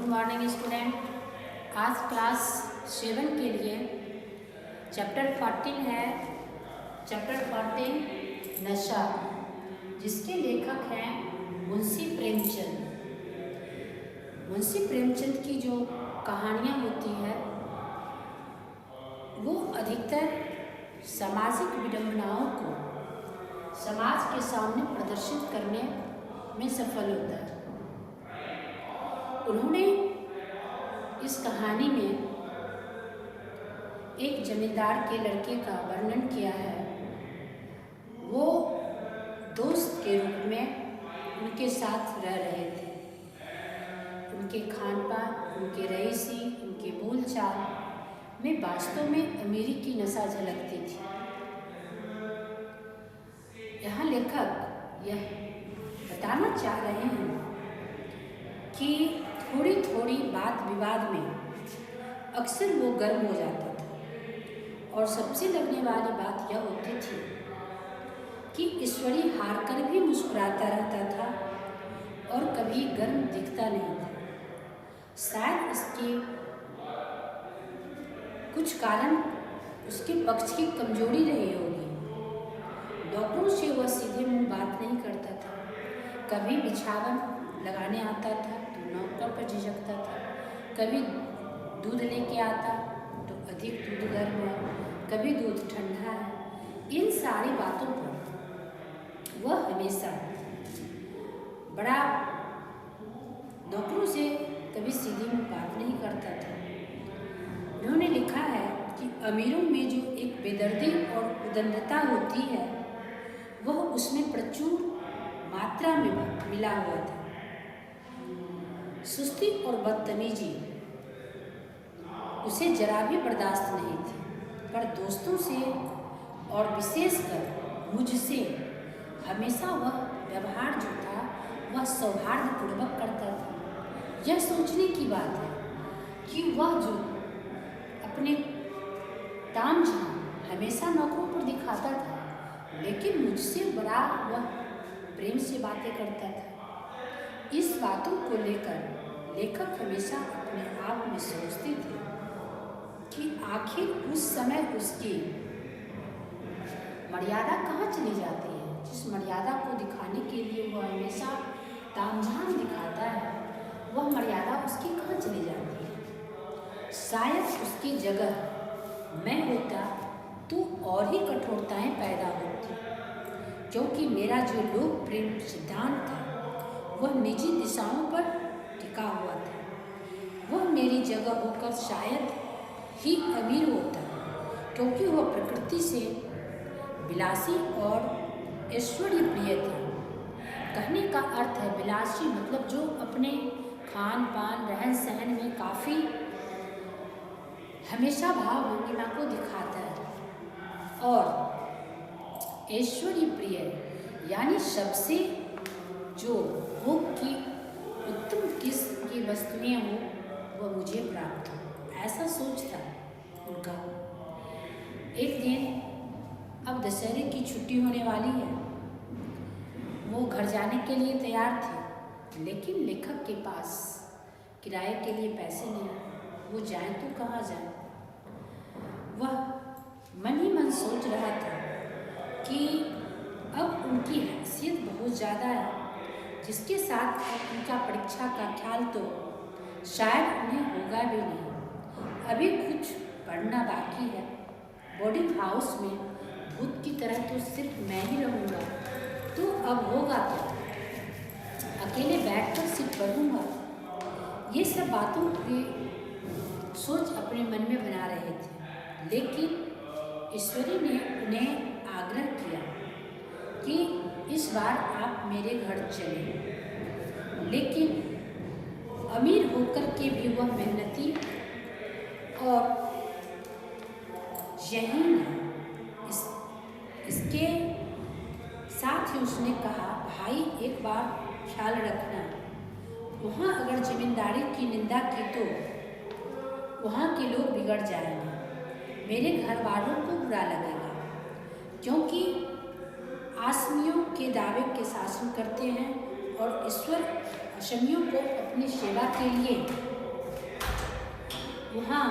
Good morning student. आज class 7 के लिए चैप्टर 14 है। चैप्टर 14 नशा, जिसके लेखक हैं मुंशी प्रेमचंद। मुंशी प्रेमचंद की जो कहानियाँ होती है वो अधिकतर सामाजिक विडंबनाओं को समाज के सामने प्रदर्शित करने में सफल होता है। उन्होंने इस कहानी में एक जमींदार के लड़के का वर्णन किया है। वो दोस्त के रूप में उनके साथ रह रहे थे। उनके खान पान, उनके रईसी, उनके बोलचाल में वास्तव में अमीरी की नशा झलकती थी। यहाँ लेखक यह बताना चाह रहे हैं कि थोड़ी थोड़ी बात विवाद में अक्सर वो गर्म हो जाता था और सबसे लगने वाली बात यह होती थी कि ईश्वरी हार कर भी मुस्कुराता रहता था और कभी गर्म दिखता नहीं था। शायद इसके कुछ कारण उसके पक्ष की कमजोरी रही होगी। डॉक्टरों से वह सीधे मुंह बात नहीं करता था। कभी बिछावन लगाने आता था तो नौकर पर झिझकता था। कभी दूध लेके आता तो अधिक दूध गर्म है, कभी दूध ठंडा है। इन सारी बातों पर वह हमेशा बड़ा नौकरों से कभी सीधी मुंह बात नहीं करता था। उन्होंने लिखा है कि अमीरों में जो एक बेदर्दी और उदंडता होती है वह उसमें प्रचुर मात्रा में मिला हुआ था। सुस्ती और बदतमीजी उसे जरा भी बर्दाश्त नहीं थी, पर दोस्तों से और विशेषकर मुझसे हमेशा वह व्यवहार जो था वह सौहार्दपूर्वक करता था। यह सोचने की बात है कि वह जो अपने ताम झाम हमेशा नौकरों पर दिखाता था, लेकिन मुझसे बड़ा वह प्रेम से बातें करता था। इस बातों को लेकर लेखक हमेशा अपने आप में सोचते थे कि आखिर उस समय उसकी मर्यादा कहाँ चली जाती है। जिस मर्यादा को दिखाने के लिए वह हमेशा तामझाम दिखाता है, वह मर्यादा उसकी कहाँ चली जाती है। शायद उसकी जगह मैं होता तो और ही कठोरताएं पैदा होती, क्योंकि मेरा जो लोक प्रेम सिद्धांत था वह निजी दिशाओं पर टिका हुआ था। वह मेरी जगह होकर शायद ही अमीर होता, क्योंकि वह प्रकृति से विलासी और ऐश्वर्य प्रिय था। कहने का अर्थ है विलासी मतलब जो अपने खान पान रहन सहन में काफ़ी हमेशा भाव भंगिमा को दिखाता है, और ऐश्वर्य प्रिय यानी सबसे जो भोग की उत्तम किस्म की वस्तुएं हो वह मुझे प्राप्त हो, ऐसा सोच था उनका। एक दिन अब दशहरे की छुट्टी होने वाली है। वो घर जाने के लिए तैयार थे, लेकिन लेखक के पास किराए के लिए पैसे नहीं। वो जाए तो कहाँ जाए। वह मन ही मन सोच रहा था कि अब उनकी हैसियत बहुत ज़्यादा है, जिसके साथ उनका परीक्षा का ख्याल तो शायद उन्हें होगा भी नहीं। अभी कुछ पढ़ना बाकी है। बोर्डिंग हाउस में भूत की तरह तो सिर्फ मैं ही रहूँगा, तो अब होगा तो अकेले बैठकर सिर्फ पढ़ूँगा। ये सब बातों की सोच अपने मन में बना रहे थे, लेकिन ईश्वरी ने उन्हें आग्रह किया कि इस बार आप मेरे घर चलें। लेकिन अमीर होकर के भी वह मेहनती और यही इसके साथ ही उसने कहा, भाई एक बार ख्याल रखना, वहाँ अगर जमींदारी की निंदा की तो वहाँ के लोग बिगड़ जाएंगे। मेरे घर वालों को बुरा लगेगा, क्योंकि आसमियों के दावे के शासन करते हैं और ईश्वर अशमियों को अपनी सेवा के लिए वहाँ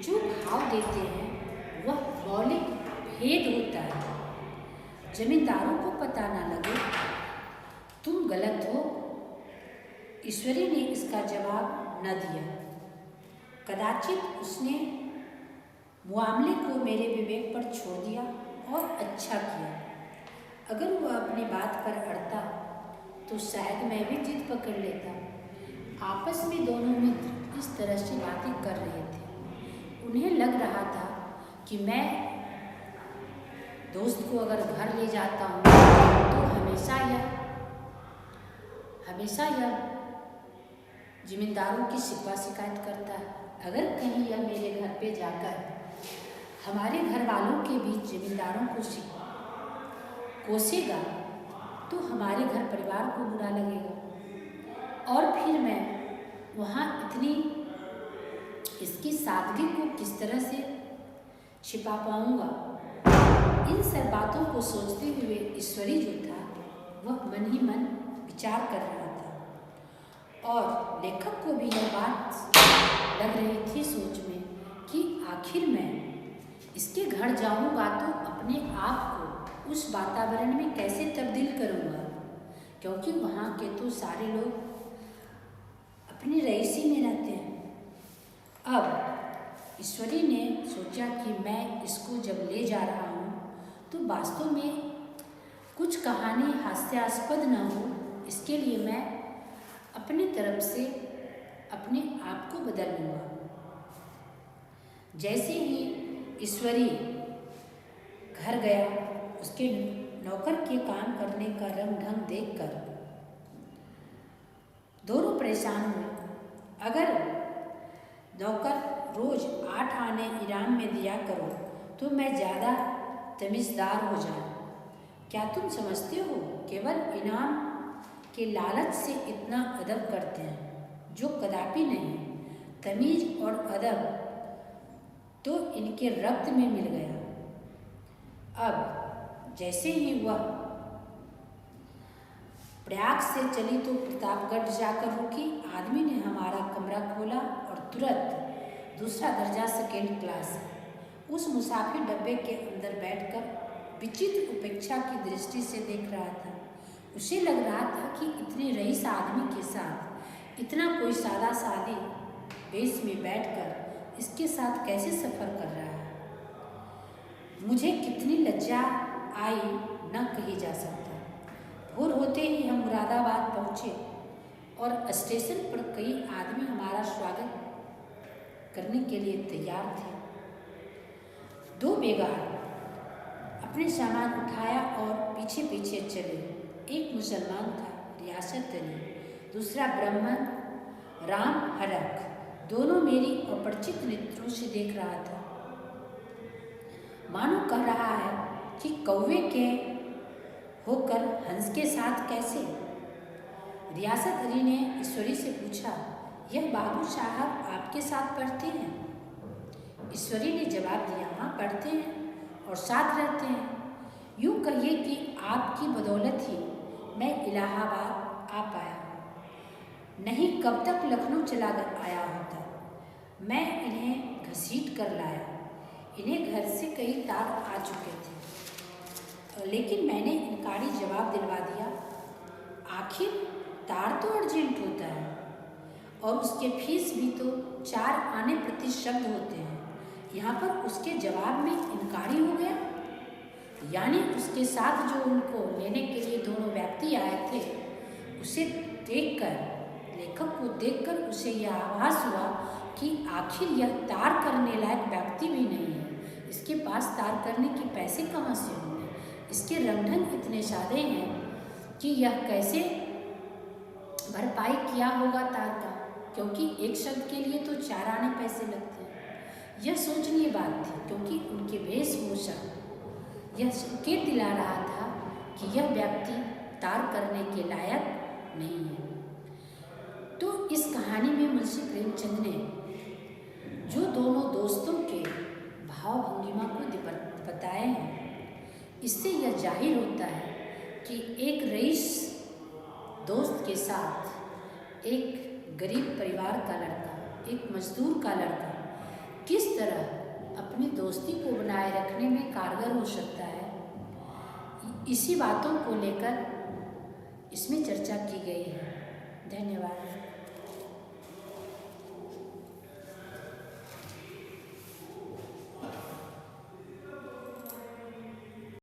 जो भाव देते हैं वह मौलिक भेद होता है। जमींदारों को पता न लगे तुम गलत हो। ईश्वरी ने इसका जवाब न दिया। कदाचित उसने मामले को मेरे विवेक पर छोड़ दिया और अच्छा किया। अगर वह अपनी बात पर अड़ता तो शायद मैं भी जिद पकड़ लेता। आपस में दोनों मित्र इस तरह से बातें कर रहे थे। उन्हें लग रहा था कि मैं दोस्त को अगर घर ले जाता हूँ तो हमेशा यह जिम्मेदारों की शिकवा शिकायत करता है। अगर कहीं यह मेरे घर पे जाकर हमारे घर वालों के बीच जिम्मेदारों को कोसेगा तो हमारे घर परिवार को बुरा लगेगा और फिर मैं वहाँ इसकी सादगी को किस तरह से छिपा पाऊँगा। इन सब बातों को सोचते हुए ईश्वरी जो था वह मन ही मन विचार कर रहा था और लेखक को भी यह बात लग रही थी सोच में कि आखिर मैं इसके घर जाऊंगा तो अपने आप को उस वातावरण में कैसे तब्दील करूंगा, क्योंकि वहाँ के तो सारे लोग अपनी रईसी में रहते हैं। अब ईश्वरी ने सोचा कि मैं इसको जब ले जा रहा हूँ तो वास्तव में कुछ कहानी हास्यास्पद न हो, इसके लिए मैं अपनी तरफ से अपने आप को बदल लूँगा। जैसे ही ईश्वरी घर गया, उसके नौकर के काम करने का रंग ढंग देखकर दोनों परेशान हुए। अगर नौकर रोज 8 आने इनाम में दिया करो तो मैं ज़्यादा तमीज़दार हो जाऊँ। क्या तुम समझते हो केवल इनाम के लालच से इतना अदब करते हैं जो कदापि नहीं। तमीज़ और अदब तो इनके रक्त में मिल गया। अब जैसे ही वह प्रयाग से चली तो प्रतापगढ़ जाकर रुकी। आदमी ने हमारा कमरा खोला और तुरंत दूसरा दर्जा सेकेंड क्लास उस मुसाफिर डब्बे के अंदर बैठकर विचित्र उपेक्षा की दृष्टि से देख रहा था। उसे लग रहा था कि इतने रईस आदमी के साथ इतना कोई सादा सादी बेस में बैठकर इसके साथ कैसे सफ़र कर रहा है। मुझे कितनी लज्जा आई न कही जा सकता। भोर होते ही हम मुरादाबाद पहुँचे और स्टेशन पर कई आदमी हमारा स्वागत करने के लिए तैयार थे। 2 बेगार अपने सामान उठाया और पीछे पीछे चले। एक मुसलमान था, रियासत अली, दूसरा ब्राह्मण राम हरक। दोनों मेरी अपरिचित नेत्रों से देख रहा था, मानो कह रहा है कि कौवे के होकर हंस के साथ कैसे। रियासत अली ने ईश्वरी से पूछा, यह बाबू साहब आपके साथ पढ़ते हैं? ईश्वरी ने जवाब दिया, हाँ पढ़ते हैं और साथ रहते हैं। यूँ कहिए कि आपकी बदौलत ही मैं इलाहाबाद आ पाया, नहीं कब तक लखनऊ चला आया होता। मैं इन्हें घसीट कर लाया। इन्हें घर से कई तार आ चुके थे, लेकिन मैंने इनकारी जवाब दिलवा दिया। आखिर तार तो अर्जेंट होता है और उसके फीस भी तो 4 आने प्रति शब्द होते हैं। यहाँ पर उसके जवाब में इनकारी हो गया। यानी उसके साथ जो उनको लेने के लिए दोनों व्यक्ति आए थे, उसे देखकर, लेखक को देखकर उसे यह आभास हुआ कि आखिर यह तार करने लायक व्यक्ति भी नहीं है। इसके पास तार करने के पैसे कहाँ से होंगे। इसके रंग ढंग इतने सादे हैं कि यह कैसे भरपाई किया होगा तार का, क्योंकि एक शब्द के लिए तो 4 आने पैसे लगते हैं। यह सोचनीय बात थी, क्योंकि उनके वेशभूषा यह संकेत दिला रहा था कि यह व्यक्ति तार करने के लायक नहीं है। तो इस कहानी में मुंशी प्रेमचंद ने जो दोनों दोस्तों के भाव भंगिमा को बताए हैं, इससे यह जाहिर होता है कि एक रईस दोस्त के साथ एक गरीब परिवार का लड़का एक मजदूर का लड़का किस तरह अपनी दोस्ती को बनाए रखने में कारगर हो सकता है, इसी बातों को लेकर इसमें चर्चा की गई है। धन्यवाद।